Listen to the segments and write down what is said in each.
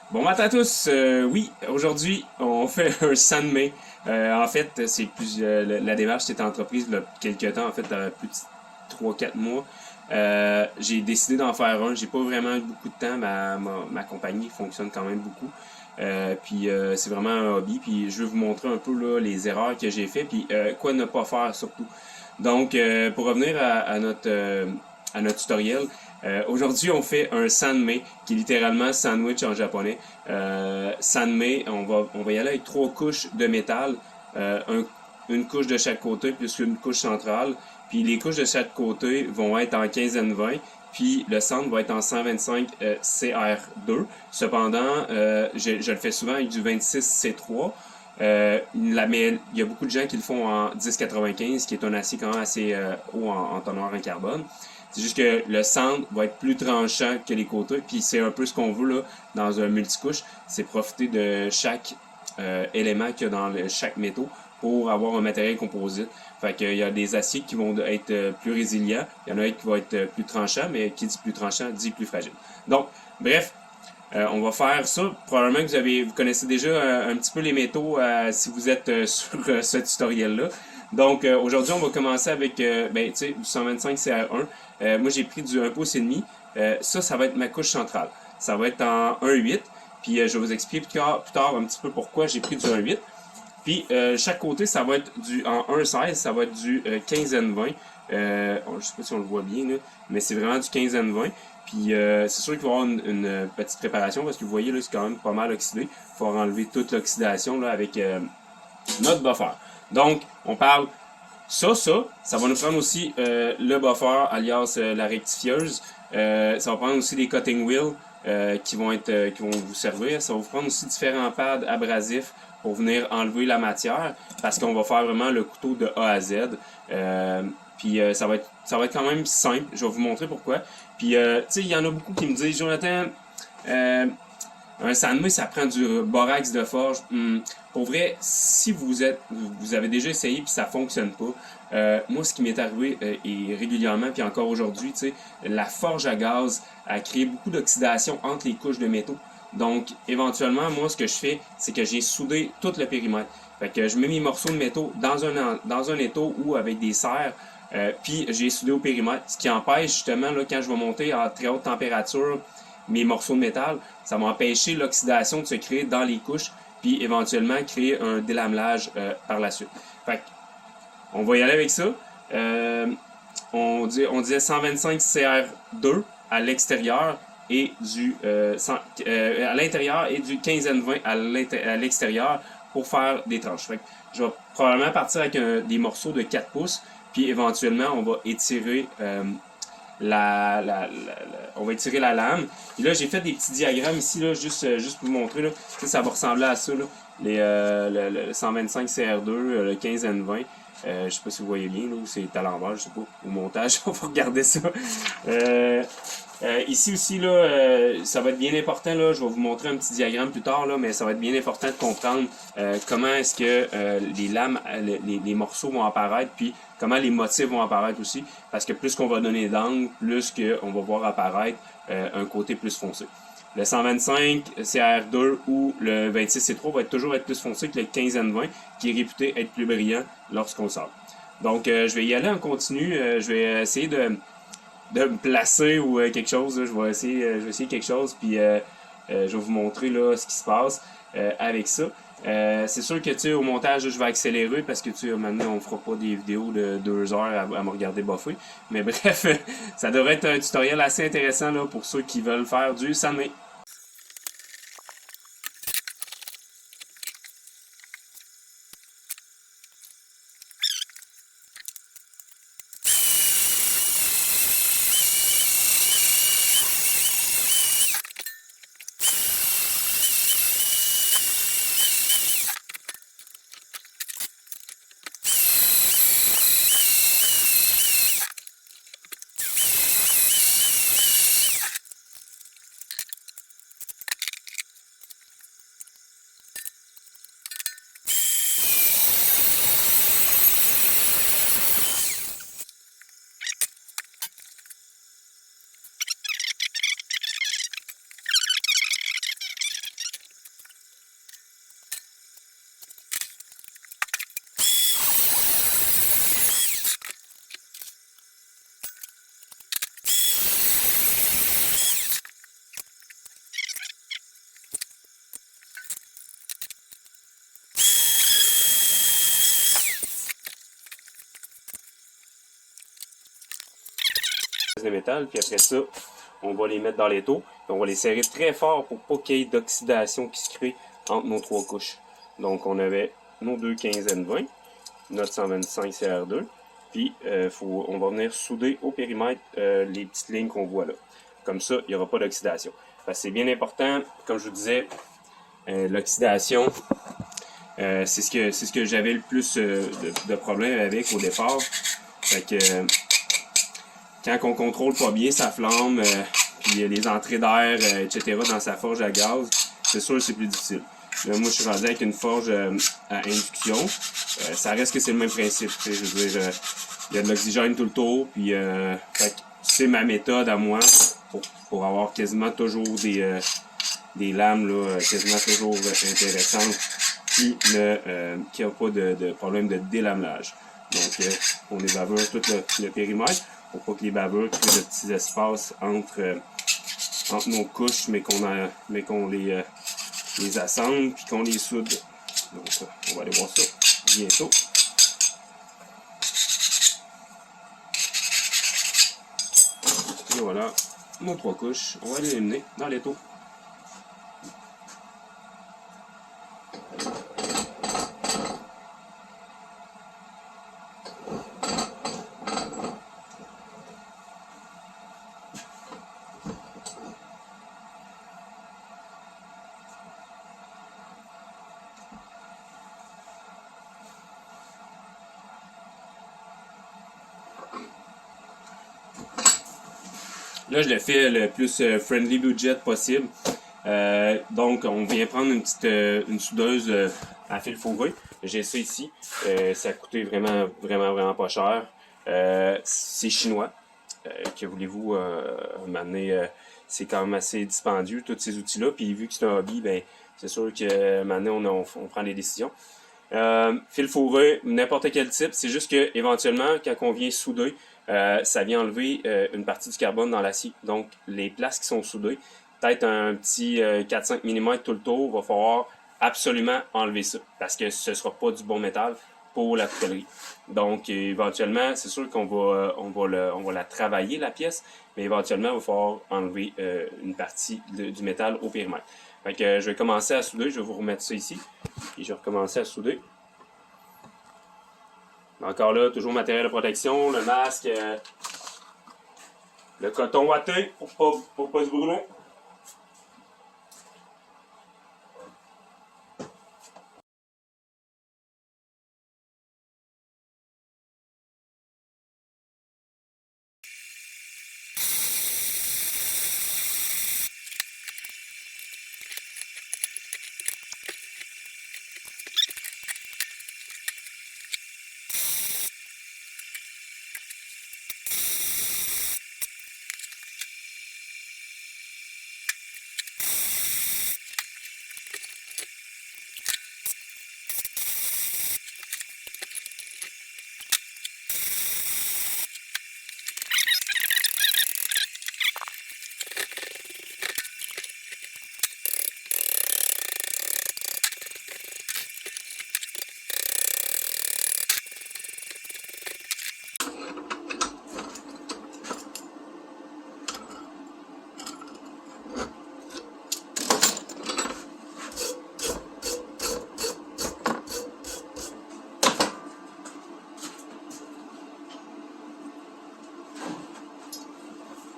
Bon matin à tous. Oui, aujourd'hui, on fait un Sanmei. En fait, c'est plus la démarche s'est entreprise il y a quelques temps, en fait, plus de 3 4 mois. J'ai décidé d'en faire un. J'ai pas vraiment eu beaucoup de temps. Ma compagnie fonctionne quand même beaucoup. Puis c'est vraiment un hobby. Puis je vais vous montrer un peu là, les erreurs que j'ai fait. Puis quoi ne pas faire surtout. Donc, pour revenir à notre tutoriel, aujourd'hui, on fait un sanmei, qui est littéralement sandwich en japonais. Sanmei, on va y aller avec 3 couches de métal, une couche de chaque côté, plus une couche centrale. Puis les couches de chaque côté vont être en quinzaine 20, puis le centre va être en 125 CR2. Cependant, je le fais souvent avec du 26 C3. Mais il y a beaucoup de gens qui le font en 1095, qui est un acier quand même assez haut en teneur en carbone. C'est juste que le centre va être plus tranchant que les côtés, puis c'est un peu ce qu'on veut là dans un multicouche, c'est profiter de chaque élément qu'il y a dans chaque métaux pour avoir un matériel composite. Fait qu'il y a des aciers qui vont être plus résilients, il y en a qui vont être plus tranchants, mais qui dit plus tranchant dit plus fragile. Donc, bref, on va faire ça. Probablement que vous connaissez déjà un petit peu les métaux si vous êtes sur ce tutoriel-là. Donc aujourd'hui, on va commencer avec ben, tu sais, du 125 CR1. Moi, j'ai pris du 1 pouce et demi. Ça va être ma couche centrale. Ça va être en 1,8. Puis je vais vous expliquer plus tard un petit peu pourquoi j'ai pris du 1,8. Puis chaque côté, ça va être en 1,16, ça va être du 15N20. Je sais pas si on le voit bien, là, mais c'est vraiment du 15N20. Puis c'est sûr qu'il va y avoir une petite préparation parce que vous voyez là, c'est quand même pas mal oxydé. Il faut enlever toute l'oxydation là avec notre buffer. Donc, on parle ça va nous prendre aussi le buffer alias la rectifieuse. Ça va prendre aussi des cutting wheels qui vont vous servir. Ça va vous prendre aussi différents pads abrasifs pour venir enlever la matière parce qu'on va faire vraiment le couteau de A à Z. Puis ça va être quand même simple. Je vais vous montrer pourquoi. Puis, tu sais, il y en a beaucoup qui me disent, Jonathan, euh, un sandwich, ça prend du borax de forge. Pour vrai, si vous avez déjà essayé puis ça fonctionne pas, moi, ce qui m'est arrivé et régulièrement, puis encore aujourd'hui, tu sais, la forge à gaz a créé beaucoup d'oxydation entre les couches de métaux. Donc, éventuellement, moi, ce que je fais, c'est que j'ai soudé tout le périmètre. Fait que je mets mes morceaux de métaux dans un étau ou avec des serres, puis j'ai soudé au périmètre, ce qui empêche justement, là, quand je vais monter à très haute température, mes morceaux de métal, ça va empêcher l'oxydation de se créer dans les couches, puis éventuellement créer un délamelage par la suite. Fait on va y aller avec ça. On disait 125 CR2 à l'extérieur et à l'intérieur et du 15N20 à l'extérieur pour faire des tranches. Fait que je vais probablement partir avec des morceaux de 4 pouces, puis éventuellement on va étirer on va étirer la lame. Puis là, j'ai fait des petits diagrammes ici, là, juste pour vous montrer. Là. Ça va ressembler à ça. Là. Le 125 CR2, le 15 N20. Je sais pas si vous voyez bien, là, ou c'est à l'envers, je sais pas. Au montage, on va regarder ça. Ici aussi, là, ça va être bien important. Là, je vais vous montrer un petit diagramme plus tard, là, mais ça va être bien important de comprendre comment est-ce que les lames, les morceaux vont apparaître, puis comment les motifs vont apparaître aussi. Parce que plus qu'on va donner d'angle, plus qu'on va voir apparaître un côté plus foncé. Le 125 CR2 ou le 26 C3 va toujours être plus foncé que le 15 N20, qui est réputé être plus brillant lorsqu'on le sort. Donc, je vais y aller en continu. Je vais essayer de me placer ou quelque chose. Là. Je vais essayer quelque chose, puis je vais vous montrer là, ce qui se passe avec ça. C'est sûr que tu sais, au montage, là, je vais accélérer parce que tu sais, maintenant, on fera pas des vidéos de 2 heures à me regarder buffer. Mais bref, ça devrait être un tutoriel assez intéressant là, pour ceux qui veulent faire du sanmei. de métal. Puis après ça, on va les mettre dans l'étau. On va les serrer très fort pour pas qu'il y ait d'oxydation qui se crée entre nos 3 couches. Donc on avait nos 2 15N20, notre 125 CR2. Puis on va venir souder au périmètre les petites lignes qu'on voit là. Comme ça, il n'y aura pas d'oxydation. C'est bien important, comme je vous disais, l'oxydation, c'est ce que j'avais le plus de problèmes avec au départ. Fait que quand on contrôle pas bien sa flamme, puis les entrées d'air, etc. dans sa forge à gaz, c'est sûr que c'est plus difficile. Là, moi, je suis rendu avec une forge à induction. Ça reste que c'est le même principe. Je veux dire, il y a de l'oxygène tout le tour, puis c'est ma méthode à moi pour avoir quasiment toujours des lames là, quasiment toujours intéressantes qui n'ont pas de problème de délamelage. Donc, on les bavure tout le périmètre pour pas que les bavures créent de petits espaces entre nos couches, mais qu'on les assemble puis qu'on les soude. Donc, on va aller voir ça bientôt. Et voilà, nos 3 couches. On va les éliminer dans l'étau. Là, je le fais le plus friendly budget possible. Donc, on vient prendre une soudeuse à fil fourré. J'ai ça ici. Ça a coûté vraiment pas cher. C'est chinois. Que voulez-vous m'amener? C'est quand même assez dispendieux, tous ces outils-là. Puis vu que c'est un hobby, ben c'est sûr que maintenant on prend les décisions. Fil fourré, n'importe quel type. C'est juste que éventuellement, quand on vient souder, ça vient enlever une partie du carbone dans l'acier. Donc, les places qui sont soudées, peut-être un petit 4-5 mm tout le tour, il va falloir absolument enlever ça. Parce que ce ne sera pas du bon métal pour la coutellerie. Donc, éventuellement, c'est sûr qu'on va la travailler, la pièce, mais éventuellement, il va falloir enlever une partie du métal au périmètre. Fait que je vais commencer à souder, je vais vous remettre ça ici. Et je vais recommencer à souder. Encore là, toujours matériel de protection, le masque, le coton ouaté pour pas se brûler.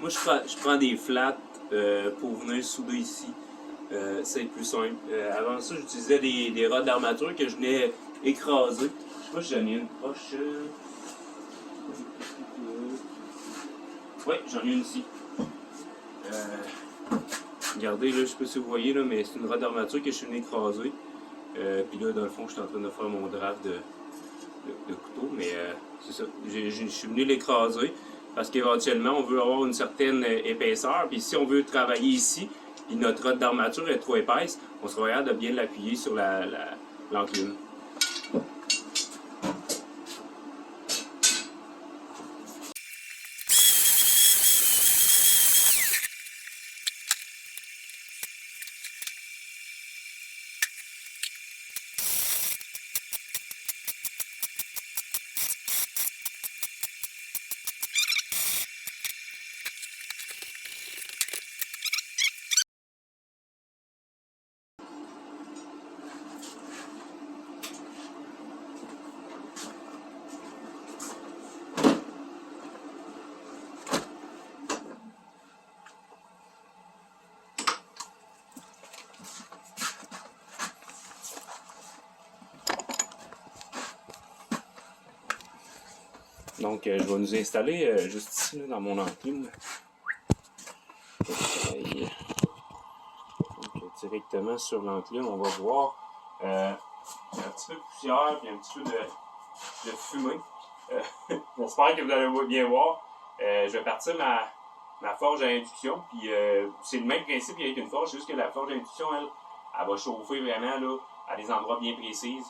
Moi, je prends des flats pour venir souder ici. C'est plus simple. Avant ça, j'utilisais des rods d'armature que je venais écraser. Je sais pas si j'en ai une proche. Oui, j'en ai une ici. Regardez, là, je sais pas si vous voyez, là, mais c'est une rod d'armature que je suis venu écraser. Puis là, dans le fond, je suis en train de faire mon draft de couteau, mais c'est ça. Je suis venu l'écraser parce qu'éventuellement, on veut avoir une certaine épaisseur. Puis si on veut travailler ici, et notre rod d'armature est trop épaisse, on sera capable de bien l'appuyer sur l'enclume. Donc, je vais nous installer juste ici, là, dans mon enclume. Donc, directement sur l'enclume, on va voir il y a un petit peu de poussière et un petit peu de fumée. J'espère que vous allez bien voir. Je vais partir ma forge à induction. Puis c'est le même principe avec une forge, c'est juste que la forge à induction, elle va chauffer vraiment là, à des endroits bien précis.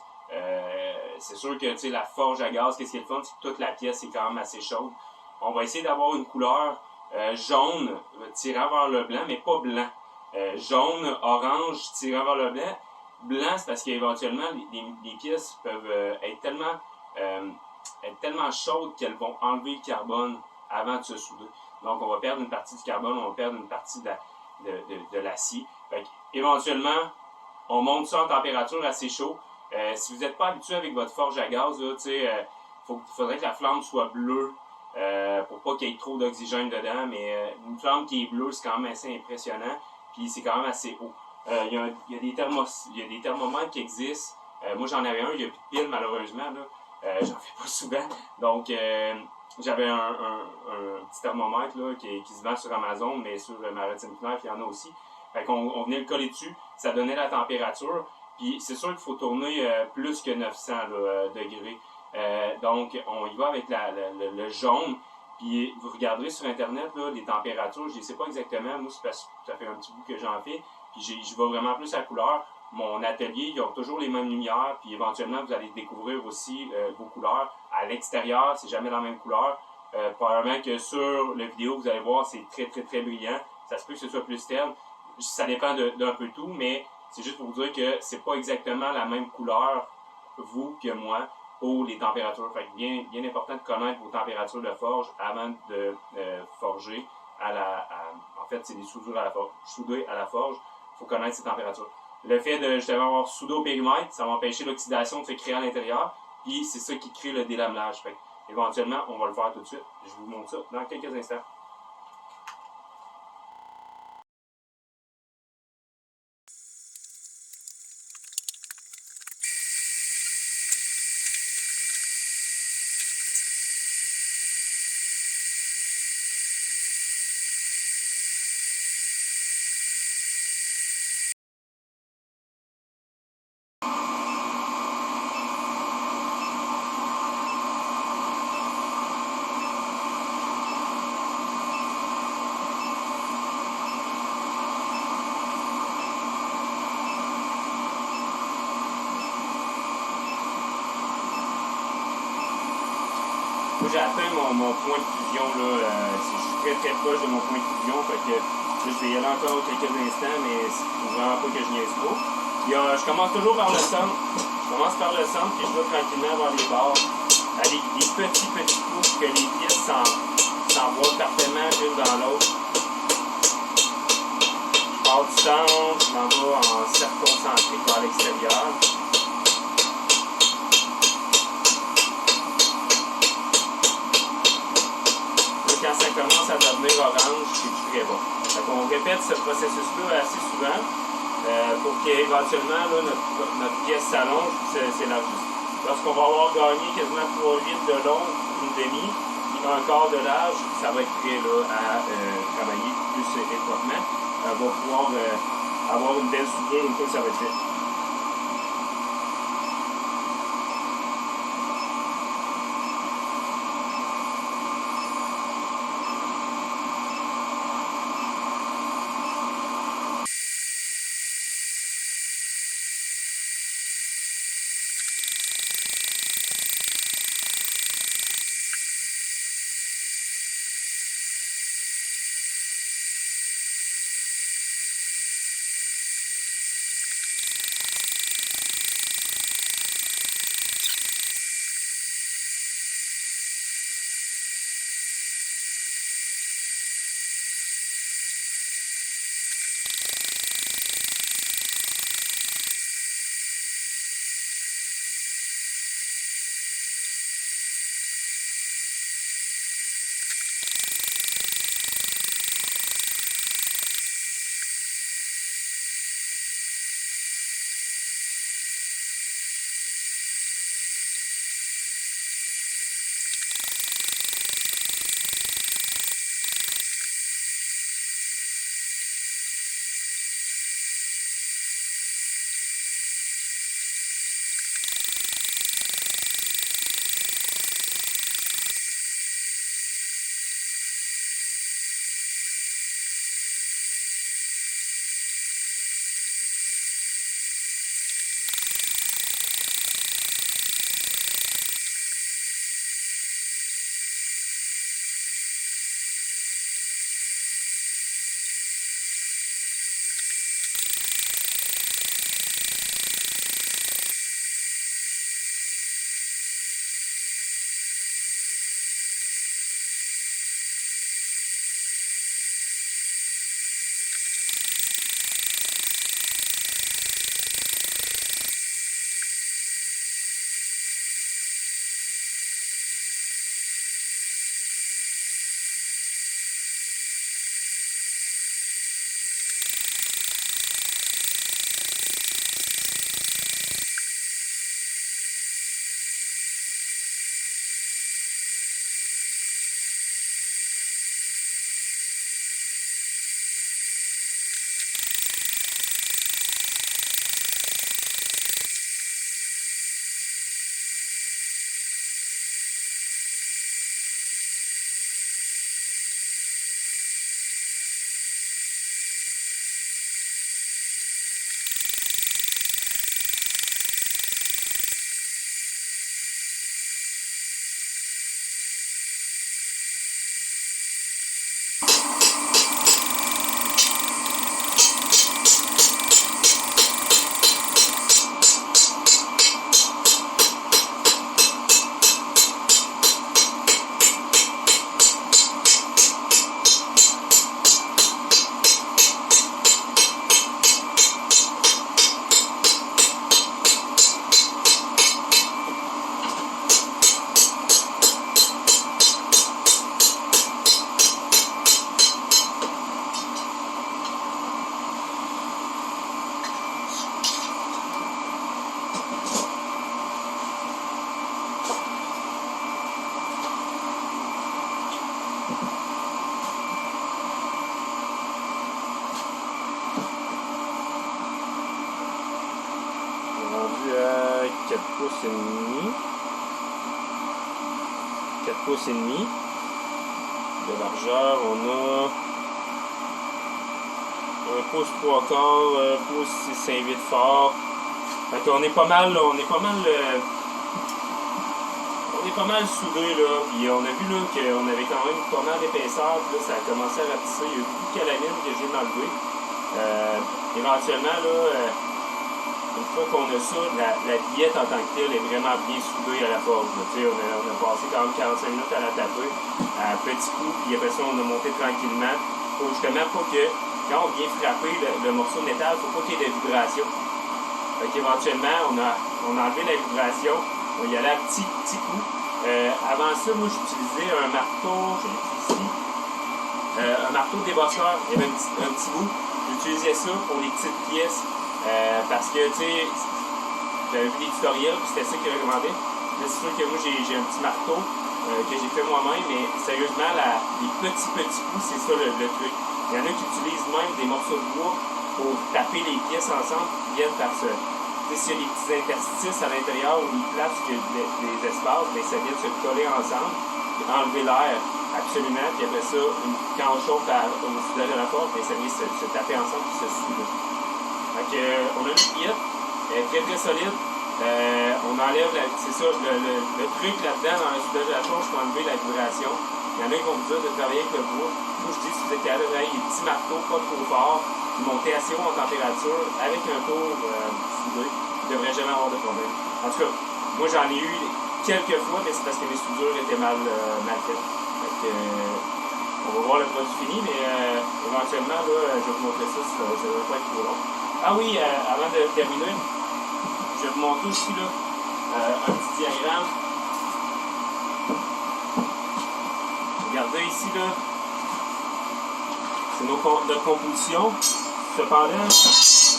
C'est sûr que la forge à gaz, qu'est-ce qui est le fun, c'est que toute la pièce est quand même assez chaude. On va essayer d'avoir une couleur jaune tirant vers le blanc, mais pas blanc. Jaune, orange tirant vers le blanc. Blanc, c'est parce qu'éventuellement, les pièces peuvent être tellement chaudes qu'elles vont enlever le carbone avant de se souder. Donc, on va perdre une partie du carbone, on va perdre une partie de l'acier. Éventuellement, on monte ça en température assez chaud. Si vous n'êtes pas habitué avec votre forge à gaz, faudrait que la flamme soit bleue pour pas qu'il y ait trop d'oxygène dedans. Mais une flamme qui est bleue, c'est quand même assez impressionnant. Puis c'est quand même assez haut. Il y a des thermomètres qui existent. Moi, j'en avais un, il n'y a plus de pile, malheureusement. J'en fais pas souvent. Donc, j'avais un petit thermomètre là, qui se vend sur Amazon, mais sur Maritime Knife, il y en a aussi. Fait qu'on venait le coller dessus, ça donnait la température. Puis c'est sûr qu'il faut tourner plus que 900 degrés. Donc, on y va avec le jaune. Puis vous regarderez sur Internet là, les températures, je ne sais pas exactement. Moi, c'est parce que ça fait un petit bout que j'en fais. Puis je vais vraiment plus à la couleur. Mon atelier, ils ont toujours les mêmes lumières. Puis éventuellement, vous allez découvrir aussi vos couleurs. À l'extérieur, c'est jamais la même couleur. Probablement que sur la vidéo, vous allez voir, c'est très, très, très brillant. Ça se peut que ce soit plus terne. Ça dépend d'un peu tout, mais c'est juste pour vous dire que c'est pas exactement la même couleur, vous que moi, pour les températures. Fait que bien important de connaître vos températures de forge avant de forger en fait, c'est des soudures à la forge. Souder à la forge, il faut connaître ces températures. Le fait de justement avoir soudé au périmètre, ça va empêcher l'oxydation de se créer à l'intérieur, puis c'est ça qui crée le délamelage. Fait que, éventuellement, on va le faire tout de suite. Je vous montre ça dans quelques instants. Moi, j'ai atteint mon point de fusion. Là, je suis très très proche de mon point de fusion. Fait que je vais y aller encore quelques instants, mais c'est vraiment pas que je niaise trop. Puis, je commence toujours par le centre. Je commence par le centre, puis je vais tranquillement vers les bords. Avec des petits coups pour que les pièces s'envoient parfaitement l'une dans l'autre. Je pars du centre, je m'en vais en cercle concentrique vers l'extérieur. Quand ça commence à devenir orange, c'est très bon. Donc on répète ce processus-là assez souvent pour qu'éventuellement notre pièce s'allonge et s'élargisse. Lorsqu'on va avoir gagné quasiment 3 litres de long, une demi, puis un quart de large, ça va être prêt là, à travailler plus étroitement. On va pouvoir avoir une belle soudure une fois que ça va être fait. 4 pouces et demi. 4 pouces et demi de largeur. On a 1 pouce 3 quarts, 1 pouce 6 1/8 fort. Fait qu'on est pas mal, là, on est pas mal soudé là, puis on a vu là qu'on avait quand même pas mal d'épaisseur, puis là ça a commencé à rapetisser, il y a eu beaucoup de calamine que j'ai enlevé. Éventuellement là, une fois qu'on a ça, la billette en tant que telle est vraiment bien soudée à la forge. On a passé quand même 45 minutes à la taper, à petit coup, puis après ça on a monté tranquillement, pour justement pas que, quand on vient frapper le morceau de métal, il ne faut pas qu'il y ait de vibration. Fait qu'éventuellement, on a enlevé la vibration, on y allait à petit coup. Avant ça, moi j'utilisais un marteau, je l'ai ici, un marteau de débosseur, il y avait un petit bout. J'utilisais ça pour les petites pièces parce que, tu sais, j'avais vu des tutoriels, puis c'était ça qu'ils recommandaient. C'est sûr que moi j'ai un petit marteau que j'ai fait moi-même, mais sérieusement, les petits coups, c'est ça le truc. Il y en a qui utilisent même des morceaux de bois pour taper les pièces ensemble qui viennent par ce. S'il y a des petits interstices à l'intérieur ou une place que des espaces, bien, ça vient se coller ensemble, enlever l'air absolument, puis après ça, quand on chauffe au soudage à la porte, bien, ça vient se taper ensemble et se souder. Donc, on a une pièce, très très solide. On enlève, c'est ça, le truc là-dedans dans le soudage à la porte, je peux enlever la vibration. Il y en a qui vont vous dire de travailler avec le bois. Moi, je dis, si vous êtes capable de travailler avec des petits marteaux, pas trop forts, qui monter assez haut en température, avec un tour soudé, il ne devrait jamais avoir de problème. En tout cas, moi, j'en ai eu quelques fois, mais c'est parce que mes soudures étaient mal faites. Donc, on va voir le produit fini, mais éventuellement, là, je vais vous montrer ça, ça ne va pas être trop long. Ah oui, avant de terminer, je vais vous montrer aussi là, un petit diagramme. Regardez ici, là, c'est notre composition. Cependant, ce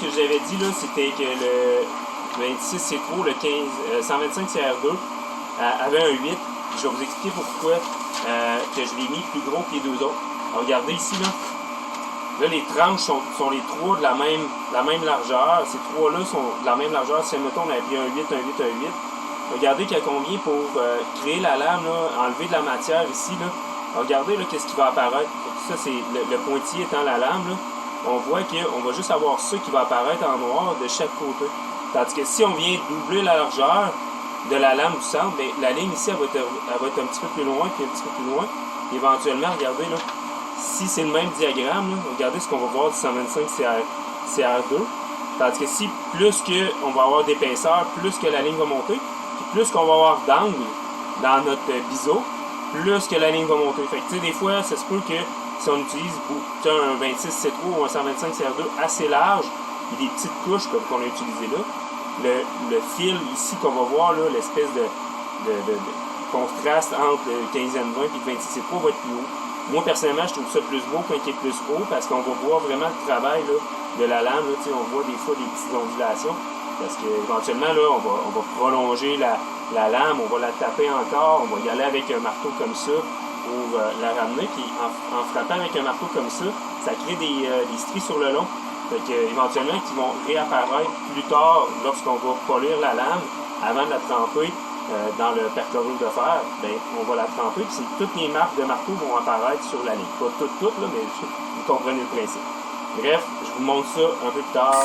que je vous avais dit, là, c'était que le 26 C3, le 125 CR2 avait un 8. Je vais vous expliquer pourquoi que je l'ai mis plus gros que les deux autres. Alors, regardez ici, là. Là, les tranches sont les trois de la même largeur. Ces trois-là sont de la même largeur. Si, mettons, on avait pris un 8, un 8, un 8. Regardez qu'il y a combien pour créer la lame, là, enlever de la matière ici. Là. Regardez qu'est-ce qui va apparaître. Ça, c'est le pointillé étant la lame. Là. On voit qu'on va juste avoir ça qui va apparaître en noir de chaque côté. Tandis que si on vient doubler la largeur de la lame du centre, bien, la ligne ici, elle va être un petit peu plus loin, puis un petit peu plus loin. Et éventuellement, regardez, là, si c'est le même diagramme, là, regardez ce qu'on va voir du 125 CR2. Tandis que si plus qu'on va avoir d'épaisseur, plus que la ligne va monter, puis plus qu'on va avoir d'angle dans notre biseau, plus que la ligne va monter. Fait que, tu sais, des fois, ça se peut que si on utilise un 26 C3 ou un 125 CR2 assez large, il y a des petites couches comme qu'on a utilisé là. Le fil ici qu'on va voir, l'espèce de contraste entre le 15N20 et le 26 C3 va être plus haut. Moi, personnellement, je trouve ça plus beau quand il est plus haut parce qu'on va voir vraiment le travail là, de la lame. Là, on voit des fois des petites ondulations parce qu'éventuellement, là, on va prolonger la lame, on va la taper encore, on va y aller avec un marteau comme ça pour la ramener. Puis en frappant avec un marteau comme ça crée des stries sur le long. Fait éventuellement, qui vont réapparaître plus tard lorsqu'on va polir la lame avant de la tremper dans le perchlorure de fer, ben, on va la tremper, puis toutes les marques de marteau vont apparaître sur la ligne. Pas toutes, là, mais vous comprenez le principe. Bref, je vous montre ça un peu plus tard.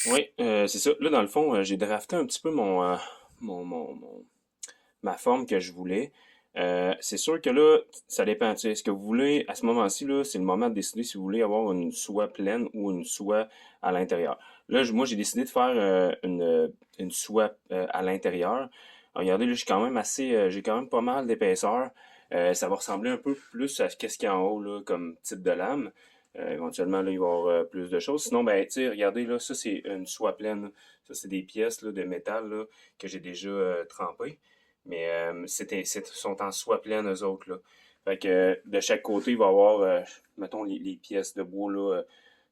Oui, c'est ça. Là, dans le fond, j'ai drafté un petit peu ma forme que je voulais. C'est sûr que là, ça dépend. Tu sais, est-ce que vous voulez, à ce moment-ci, là, c'est le moment de décider si vous voulez avoir une soie pleine ou une soie à l'intérieur. Là, moi, j'ai décidé de faire une soie à l'intérieur. Regardez, là, j'ai quand même pas mal d'épaisseur. Ça va ressembler un peu plus à ce qu'il y a en haut, là, comme type de lame. Éventuellement, là, il va y avoir plus de choses. Sinon, ben, tu sais, regardez, là, ça, c'est une soie pleine. Ça, c'est des pièces là, de métal là, que j'ai déjà trempées. Mais sont en soie pleine, eux autres, là. Fait que de chaque côté, il va y avoir, mettons, les pièces de bois, là.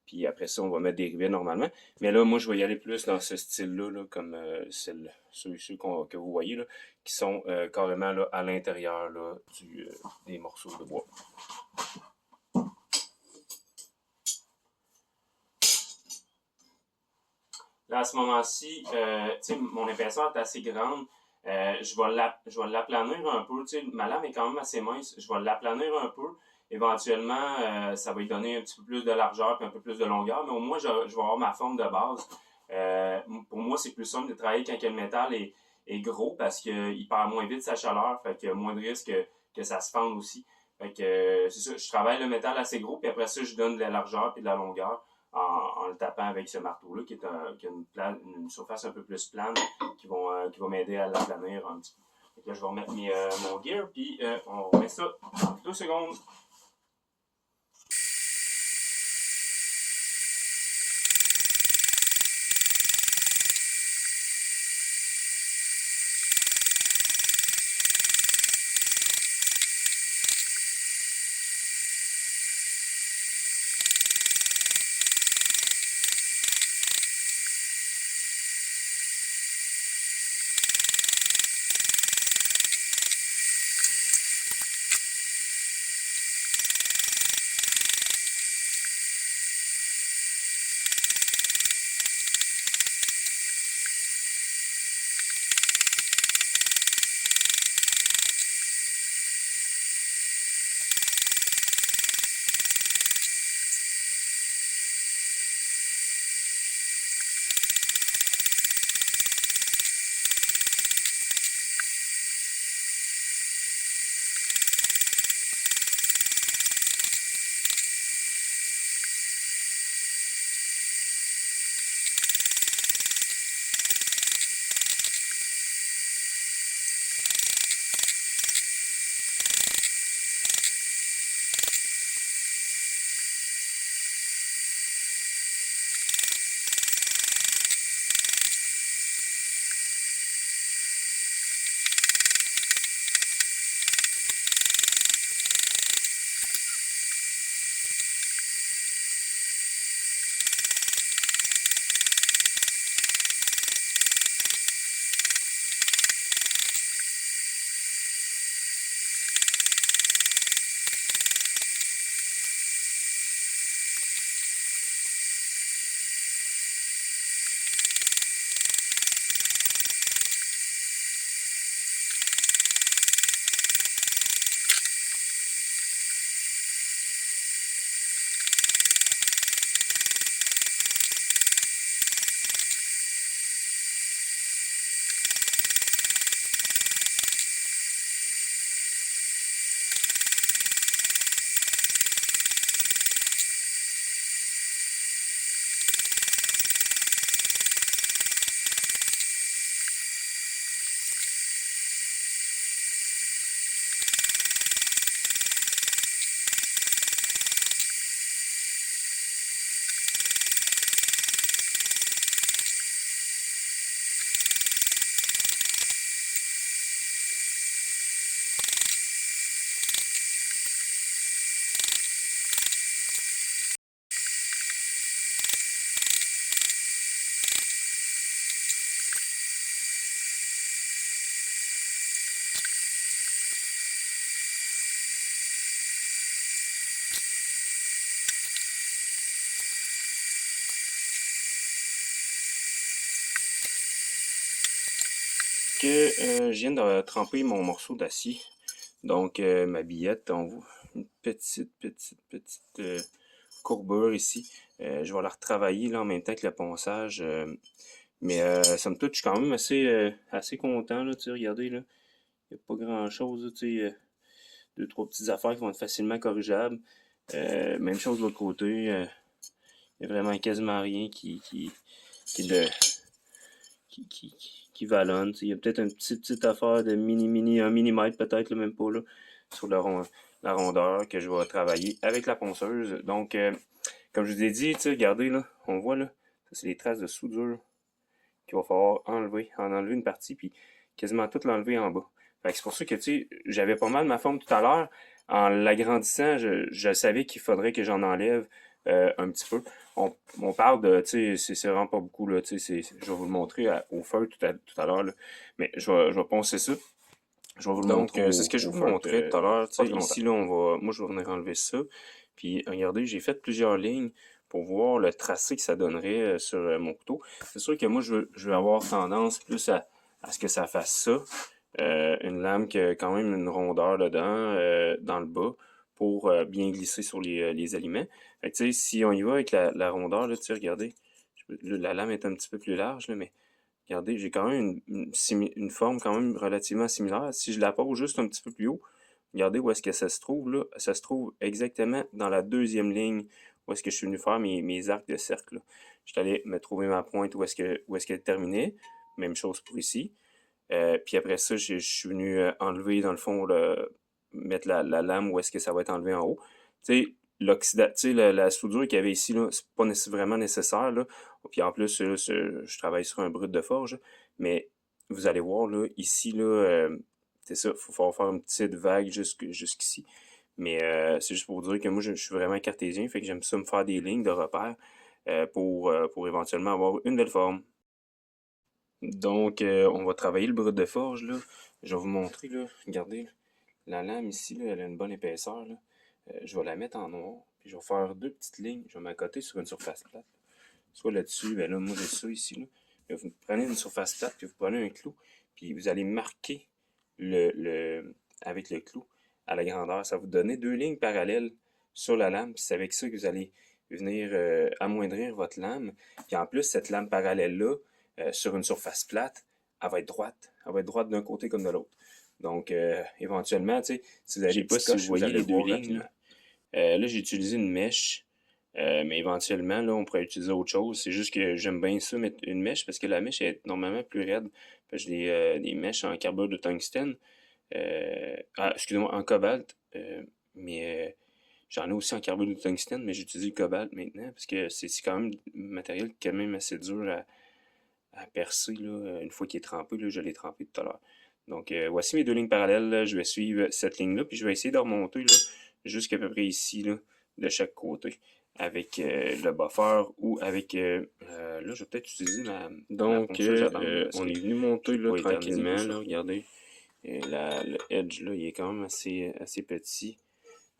Puis après ça, on va mettre des rivets normalement. Mais là, moi, je vais y aller plus dans ce style-là, là, comme ceux que vous voyez, là, qui sont carrément là, à l'intérieur là, des morceaux de bois. Là, à ce moment-ci, tu sais, mon épaisseur est assez grande. Je vais l'aplanir un peu. Tu sais, ma lame est quand même assez mince. Je vais l'aplanir un peu. Éventuellement, ça va lui donner un petit peu plus de largeur et un peu plus de longueur. Mais au moins, je vais avoir ma forme de base. Pour moi, c'est plus simple de travailler quand le métal est gros parce qu'il perd moins vite sa chaleur. Fait qu'il y a moins de risque que ça se fende aussi. Fait que c'est ça, je travaille le métal assez gros, puis après ça, je donne de la largeur et de la longueur en le tapant avec ce marteau-là, qui a une surface un peu plus plane, qui va m'aider à l'aplanir un petit peu. Donc là, je vais remettre mon gear, puis on remet ça en 2 secondes. Je viens de tremper mon morceau d'acier. Donc, ma billette, on voit une petite courbure ici. Je vais la retravailler là, en même temps que le ponçage. Mais somme toute, je suis quand même assez content. Là, regardez, là, il n'y a pas grand-chose. Deux, trois petites affaires qui vont être facilement corrigeables. Même chose de l'autre côté. Il n'y a vraiment quasiment rien qui, de, qui vallonne. Il y a peut-être une petite affaire de un millimètre peut-être, là, même pas, là, sur la rondeur que je vais travailler avec la ponceuse. Donc, comme je vous ai dit, regardez, là, on voit, là, ça c'est les traces de soudure qu'il va falloir en enlever une partie, puis quasiment tout l'enlever en bas. C'est pour ça que, j'avais pas mal ma forme tout à l'heure. En l'agrandissant, je savais qu'il faudrait que j'en enlève un petit peu. On parle de, c'est vraiment pas beaucoup, là, je vais vous le montrer au feu tout à l'heure, mais je vais poncer ça. Je vais vous le montrer. Donc, c'est ce que je vous montrais tout à l'heure. Ici, là, moi, je vais venir enlever ça. Puis, regardez, j'ai fait plusieurs lignes pour voir le tracé que ça donnerait sur mon couteau. C'est sûr que moi, je vais avoir tendance plus à ce que ça fasse ça. Une lame qui a quand même une rondeur dedans, dans le bas, pour bien glisser sur les aliments. Fait que, si on y va avec la rondeur, là, regardez, la lame est un petit peu plus large, là, mais regardez, j'ai quand même une forme quand même relativement similaire. Si je la pose juste un petit peu plus haut, regardez où est-ce que ça se trouve là. Ça se trouve exactement dans la deuxième ligne où est-ce que je suis venu faire mes arcs de cercle. Là. Je suis allé me trouver ma pointe où est-ce qu'elle terminait. Même chose pour ici. Puis après ça, je suis venu enlever, dans le fond, mettre la lame où est-ce que ça va être enlevé en haut. Tu sais, la soudure qu'il y avait ici, là, c'est pas vraiment nécessaire. Là. Puis en plus, là, je travaille sur un brut de forge. Mais vous allez voir, là, ici, là, c'est ça, il faut falloir faire une petite vague jusqu'ici. Mais c'est juste pour dire que moi, je suis vraiment cartésien, fait que j'aime ça me faire des lignes de repère pour éventuellement avoir une belle forme. Donc, on va travailler le brut de forge, là. Je vais vous montrer, là. Regardez, là. La lame ici, là, elle a une bonne épaisseur, là. Je vais la mettre en noir, puis je vais faire deux petites lignes. Je vais m'accoter sur une surface plate. Soit là-dessus, ben là, moi, j'ai ça ici, là. Vous prenez une surface plate, puis vous prenez un clou, puis vous allez marquer avec le clou à la grandeur. Ça va vous donner deux lignes parallèles sur la lame, puis c'est avec ça que vous allez venir amoindrir votre lame. Puis en plus, cette lame parallèle-là, sur une surface plate, elle va être droite. Elle va être droite d'un côté comme de l'autre. Donc, éventuellement, tu sais, si vous avez des petites coches, vous voyez les deux lignes, là. Là, j'ai utilisé une mèche, mais éventuellement, là, on pourrait utiliser autre chose. C'est juste que j'aime bien ça, mettre une mèche, parce que la mèche est normalement plus raide. J'ai des mèches en carbure de tungstène. Excusez-moi, en cobalt. Mais j'en ai aussi en carbure de tungstène, mais j'utilise le cobalt maintenant, parce que c'est quand même un matériel quand même assez dur à percer, là, une fois qu'il est trempé. Là, je l'ai trempé tout à l'heure. Donc, voici mes deux lignes parallèles. Là. Je vais suivre cette ligne-là, puis je vais essayer de remonter là, jusqu'à peu près ici, là, de chaque côté, avec le buffer ou avec... là, je vais peut-être utiliser ma ponceuse à bande. On est venu monter là, tranquillement, là, regardez. Et le edge, là, il est quand même assez petit,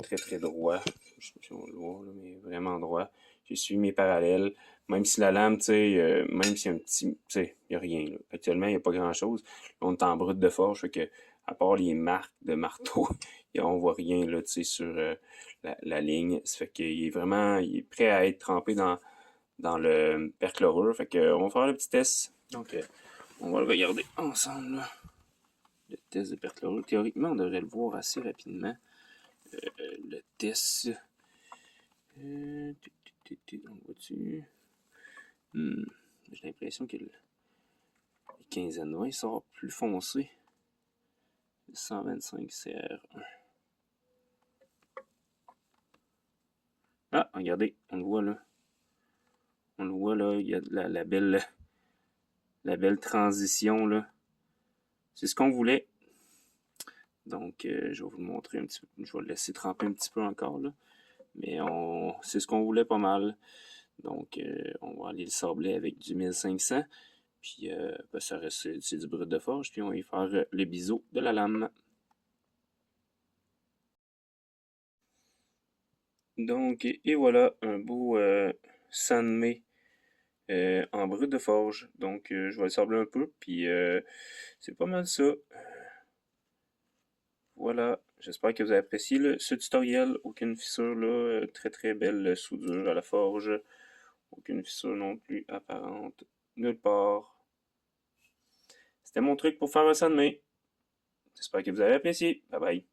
très très droit. Je sais pas si on le voit, là, mais vraiment droit. J'ai suivi mes parallèles. Même si la lame, tu sais, même s'il y a un petit, tu sais, il n'y a rien. Là. Actuellement, il n'y a pas grand-chose. On est en brut de forge, fait que, à part les marques de marteau, on voit rien, là, tu sais, sur la ligne. Ça fait qu'il est vraiment, il est prêt à être trempé dans le perchlorure. Fait que, on va faire le petit test. Donc, on va le regarder ensemble, là. Le test de perchlorure. Théoriquement, on devrait le voir assez rapidement. Le test. On le voit-tu? J'ai l'impression que le 15N20 sort plus foncé. 125 CR1. Ah, regardez, on le voit là. On le voit là, il y a la belle transition là. C'est ce qu'on voulait. Donc, je vais vous le montrer un petit peu. Je vais le laisser tremper un petit peu encore là. Mais c'est ce qu'on voulait pas mal. Donc, on va aller le sabler avec du 1500. Puis, ça reste, c'est du brut de forge. Puis, on va y faire le biseau de la lame. Donc, et voilà, un beau Sanmei en brut de forge. Donc, je vais le sabler un peu. Puis, c'est pas mal ça. voilà, j'espère que vous avez apprécié ce tutoriel. Aucune fissure là, très très belle soudure à la forge. Aucune fissure non plus apparente nulle part. C'était mon truc pour faire un sandmé. J'espère que vous avez apprécié. Bye bye.